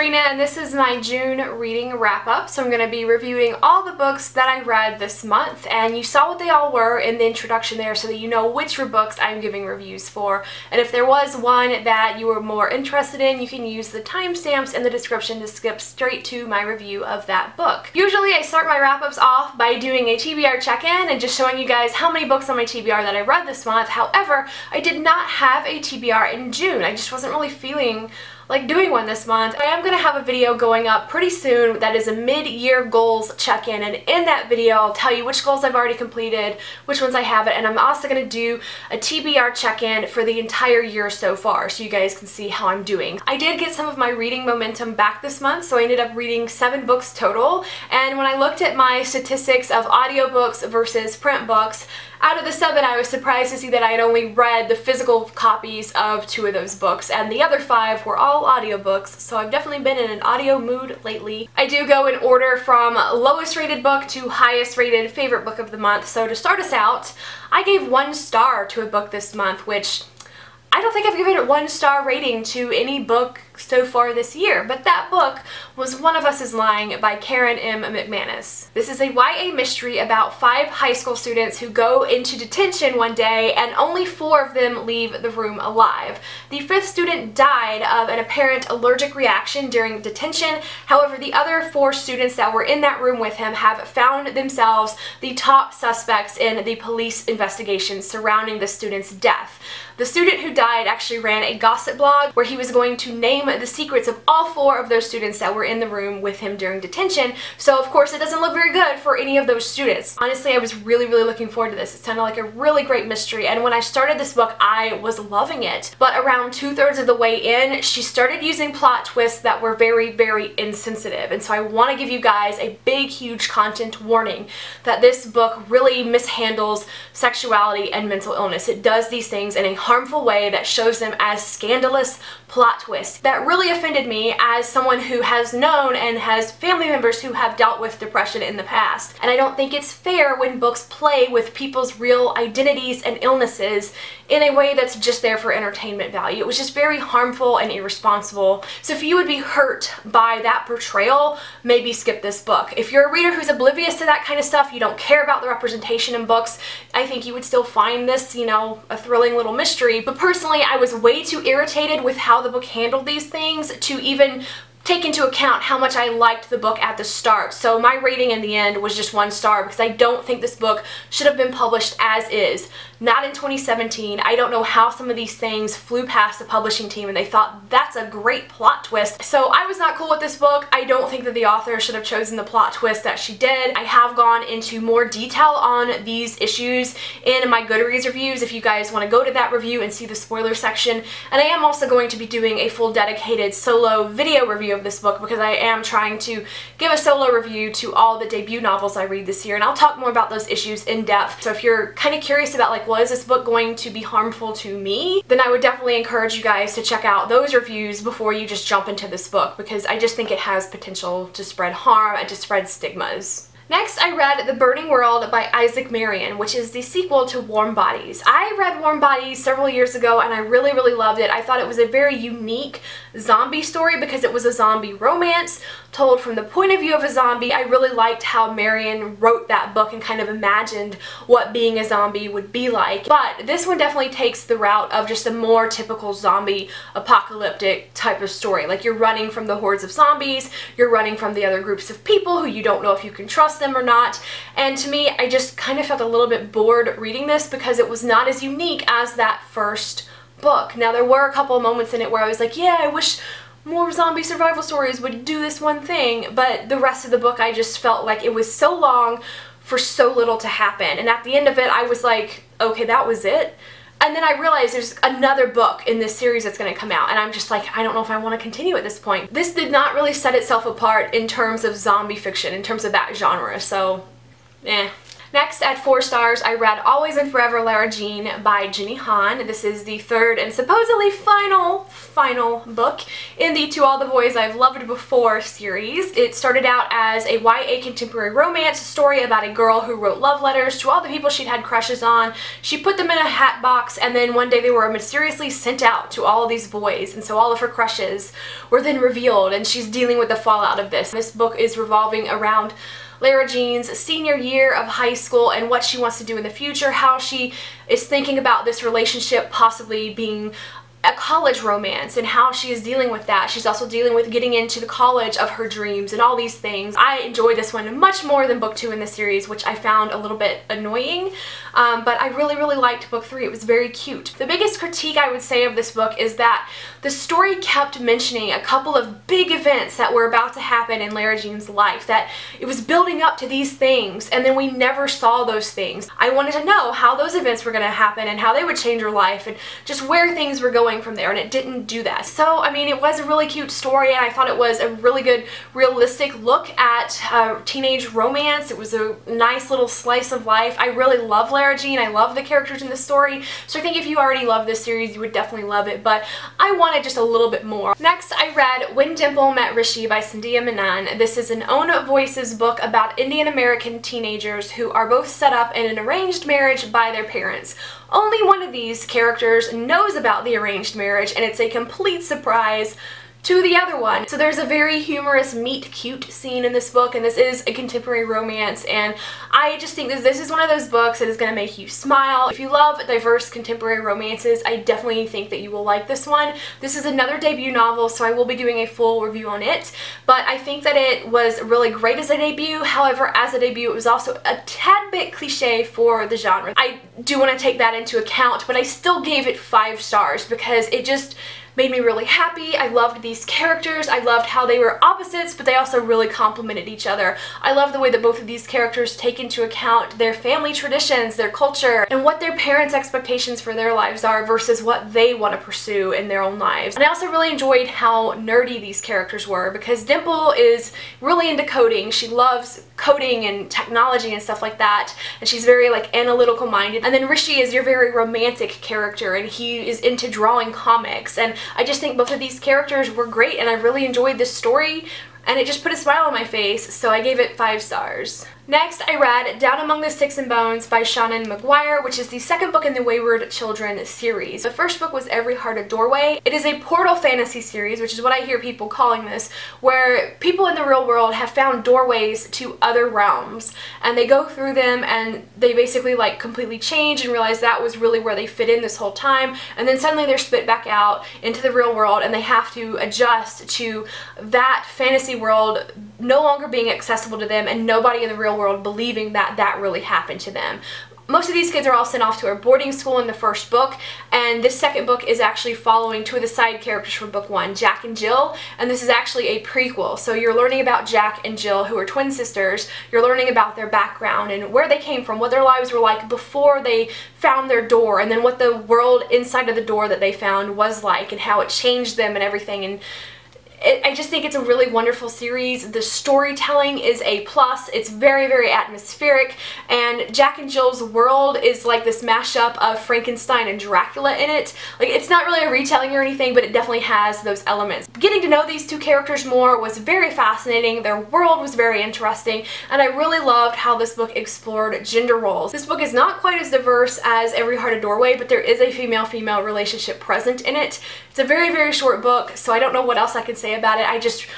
Trina, and this is my June reading wrap-up. So I'm going to be reviewing all the books that I read this month, and you saw what they all were in the introduction there so that you know which books I'm giving reviews for. And if there was one that you were more interested in, you can use the timestamps in the description to skip straight to my review of that book. Usually I start my wrap-ups off by doing a TBR check-in and just showing you guys how many books on my TBR that I read this month. However, I did not have a TBR in June. I just wasn't really feeling like doing one this month. I am going to have a video going up pretty soon that is a mid-year goals check-in, and in that video I'll tell you which goals I've already completed, which ones I haven't, and I'm also going to do a TBR check-in for the entire year so far so you guys can see how I'm doing. I did get some of my reading momentum back this month, so I ended up reading 7 books total, and when I looked at my statistics of audiobooks versus print books, out of the 7, I was surprised to see that I had only read the physical copies of 2 of those books, and the other 5 were all audiobooks, so I've definitely been in an audio mood lately. I do go in order from lowest rated book to highest rated favorite book of the month, so to start us out, I gave 1 star to a book this month, which I don't think I've given a 1-star rating to any book so far this year, but that book was One of Us is Lying by Karen M. McManus. This is a YA mystery about 5 high school students who go into detention one day and only 4 of them leave the room alive. The 5th student died of an apparent allergic reaction during detention. However, the other 4 students that were in that room with him have found themselves the top suspects in the police investigation surrounding the student's death. The student who died actually ran a gossip blog where he was going to name the secrets of all 4 of those students that were in the room with him during detention, so of course it doesn't look very good for any of those students. Honestly, I was really looking forward to this. It sounded like a really great mystery, and when I started this book, I was loving it. But around 2/3 of the way in, she started using plot twists that were very insensitive, and so I want to give you guys a big, huge content warning that this book really mishandles sexuality and mental illness. It does these things in a harmful way that shows them as scandalous plot twists. That really offended me as someone who has known and has family members who have dealt with depression in the past. And I don't think it's fair when books play with people's real identities and illnesses in a way that's just there for entertainment value. It was just very harmful and irresponsible. So if you would be hurt by that portrayal, maybe skip this book. If you're a reader who's oblivious to that kind of stuff, you don't care about the representation in books, I think you would still find this, you know, a thrilling little mystery. But personally, I was way too irritated with how the book handled these things to even take into account how much I liked the book at the start. So my rating in the end was just 1 star because I don't think this book should have been published as is. Not in 2017. I don't know how some of these things flew past the publishing team and they thought that's a great plot twist. So I was not cool with this book. I don't think that the author should have chosen the plot twist that she did. I have gone into more detail on these issues in my Goodreads reviews if you guys want to go to that review and see the spoiler section. And I am also going to be doing a full dedicated solo video review of this book because I am trying to give a solo review to all the debut novels I read this year, and I'll talk more about those issues in depth. So if you're kind of curious about like, well, is this book going to be harmful to me? Then I would definitely encourage you guys to check out those reviews before you just jump into this book, because I just think it has potential to spread harm and to spread stigmas. Next, I read The Burning World by Isaac Marion, which is the sequel to Warm Bodies. I read Warm Bodies several years ago and I really loved it. I thought it was a very unique zombie story because it was a zombie romance told from the point of view of a zombie. I really liked how Marion wrote that book and kind of imagined what being a zombie would be like. But this one definitely takes the route of just a more typical zombie apocalyptic type of story. Like, you're running from the hordes of zombies, you're running from the other groups of people who you don't know if you can trust them or not. And to me, I just kind of felt a little bit bored reading this because it was not as unique as that first book. Now, there were a couple of moments in it where I was like, yeah, I wish more zombie survival stories would do this one thing, but the rest of the book I just felt like it was so long for so little to happen. And at the end of it, I was like, okay, that was it? And then I realized there's another book in this series that's going to come out, and I'm just like, I don't know if I want to continue at this point. This did not really set itself apart in terms of zombie fiction, in terms of that genre, so eh. Next, at 4 stars, I read Always and Forever Lara Jean by Jenny Han. This is the third and supposedly final book in the To All the Boys I've Loved Before series. It started out as a YA contemporary romance story about a girl who wrote love letters to all the people she'd had crushes on. She put them in a hat box, and then one day they were mysteriously sent out to all of these boys, and so all of her crushes were then revealed, and she's dealing with the fallout of this. This book is revolving around Lara Jean's senior year of high school and what she wants to do in the future, how she is thinking about this relationship possibly being a college romance and how she is dealing with that. She's also dealing with getting into the college of her dreams and all these things. I enjoyed this one much more than book 2 in the series, which I found a little bit annoying, but I really liked book 3. It was very cute. The biggest critique I would say of this book is that the story kept mentioning a couple of big events that were about to happen in Lara Jean's life, that it was building up to these things, and then we never saw those things. I wanted to know how those events were going to happen and how they would change her life and just where things were going from there, and it didn't do that. So, I mean, it was a really cute story, and I thought it was a really good, realistic look at teenage romance. It was a nice little slice of life. I really love Lara Jean. I love the characters in the story, so I think if you already love this series, you would definitely love it, but I wanted just a little bit more. Next, I read When Dimple Met Rishi by Sandhya Menon. This is an Own Voices book about Indian American teenagers who are both set up in an arranged marriage by their parents. Only one of these characters knows about the arranged marriage, and it's a complete surprise to the other one. So there's a very humorous meet cute scene in this book, and this is a contemporary romance, and I just think this is one of those books that is going to make you smile. If you love diverse contemporary romances, I definitely think that you will like this one. This is another debut novel, so I will be doing a full review on it, but I think that it was really great as a debut. However, as a debut, it was also a tad bit cliche for the genre. I do want to take that into account, but I still gave it 5 stars because it just made me really happy. I loved these characters. I loved how they were opposites, but they also really complemented each other. I love the way that both of these characters take into account their family traditions, their culture, and what their parents' expectations for their lives are versus what they want to pursue in their own lives. And I also really enjoyed how nerdy these characters were, because Dimple is really into coding. She loves coding and technology and stuff like that, and she's very like analytical minded. And then Rishi is your very romantic character, and he is into drawing comics, and I just think both of these characters were great, and I really enjoyed this story, and it just put a smile on my face, so I gave it 5 stars. Next, I read Down Among the Sticks and Bones by Seanan McGuire, which is the second book in the Wayward Children series. The first book was Every Heart a Doorway. It is a portal fantasy series, which is what I hear people calling this, where people in the real world have found doorways to other realms, and they go through them and they basically like completely change and realize that was really where they fit in this whole time, and then suddenly they're spit back out into the real world and they have to adjust to that fantasy world no longer being accessible to them and nobody in the real world believing that that really happened to them. Most of these kids are all sent off to a boarding school in the first book, and this second book is actually following 2 of the side characters from book 1, Jack and Jill, and this is actually a prequel. So you're learning about Jack and Jill, who are twin sisters. You're learning about their background and where they came from, what their lives were like before they found their door, and then what the world inside of the door that they found was like and how it changed them and everything. And I just think it's a really wonderful series. The storytelling is A+. It's very atmospheric, and Jack and Jill's world is like this mashup of Frankenstein and Dracula in it. Like, it's not really a retelling or anything, but it definitely has those elements. Getting to know these 2 characters more was very fascinating. Their world was very interesting, and I really loved how this book explored gender roles. This book is not quite as diverse as Every Heart a Doorway, but there is a female-female relationship present in it. It's a very short book, so I don't know what else I can say about it. I just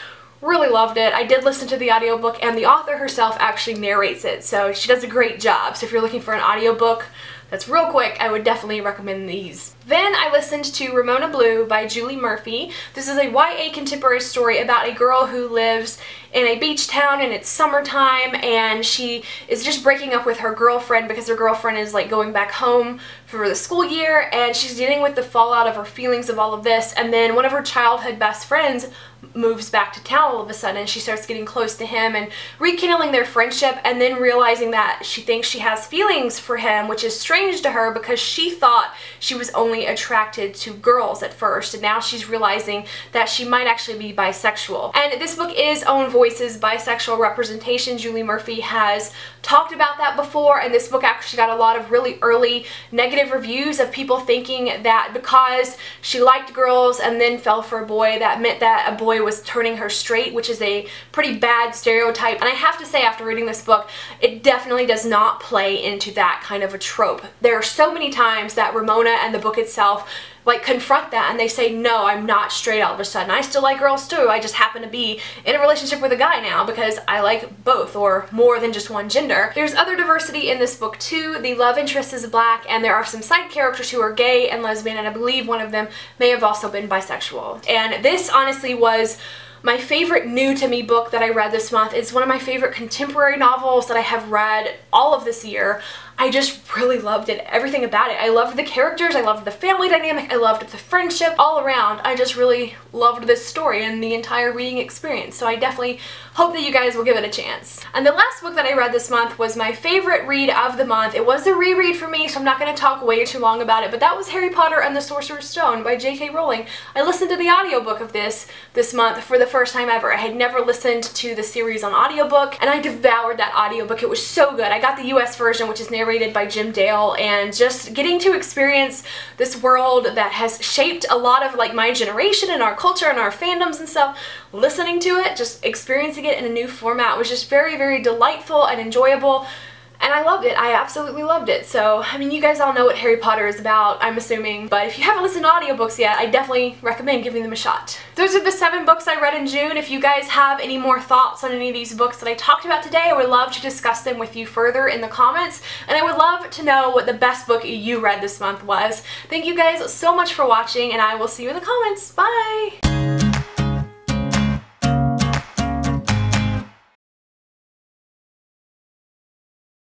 really loved it. I did listen to the audiobook, and the author herself actually narrates it, so she does a great job. So if you're looking for an audiobook that's real quick, I would definitely recommend these. Then I listened to Ramona Blue by Julie Murphy. This is a YA contemporary story about a girl who lives in a beach town and it's summertime, and she is just breaking up with her girlfriend because her girlfriend is like going back home for the school year, and she's dealing with the fallout of her feelings of all of this. And then one of her childhood best friends moves back to town all of a sudden. She starts getting close to him and rekindling their friendship, and then realizing that she thinks she has feelings for him, which is strange strange to her because she thought she was only attracted to girls at first, and now she's realizing that she might actually be bisexual. And this book is Own Voices Bisexual Representation. Julie Murphy has talked about that before, and this book actually got a lot of really early negative reviews of people thinking that because she liked girls and then fell for a boy, that meant that a boy was turning her straight, which is a pretty bad stereotype. And I have to say, after reading this book, it definitely does not play into that kind of a trope. There are so many times that Ramona and the book itself like confront that, and they say, no, I'm not straight all of a sudden. I still like girls too. I just happen to be in a relationship with a guy now because I like both or more than just one gender. There's other diversity in this book too. The love interest is black, and there are some side characters who are gay and lesbian, and I believe one of them may have also been bisexual. And this honestly was my favorite new to me book that I read this month. It's one of my favorite contemporary novels that I have read all of this year. I just really loved it, everything about it. I loved the characters, I loved the family dynamic, I loved the friendship, all around. I just really loved this story and the entire reading experience, so I definitely hope that you guys will give it a chance. And the last book that I read this month was my favorite read of the month. It was a reread for me, so I'm not going to talk way too long about it, but that was Harry Potter and the Sorcerer's Stone by J.K. Rowling. I listened to the audiobook of this month for the first time ever. I had never listened to the series on audiobook, and I devoured that audiobook. It was so good. I got the US version, which is narrated by Jim Dale, and just getting to experience this world that has shaped a lot of like my generation and our culture and our fandoms and stuff, listening to it, just experiencing it in a new format was just very, very delightful and enjoyable. And I loved it. I absolutely loved it. So, I mean, you guys all know what Harry Potter is about, I'm assuming. But if you haven't listened to audiobooks yet, I definitely recommend giving them a shot. Those are the 7 books I read in June. If you guys have any more thoughts on any of these books that I talked about today, I would love to discuss them with you further in the comments. And I would love to know what the best book you read this month was. Thank you guys so much for watching, and I will see you in the comments. Bye!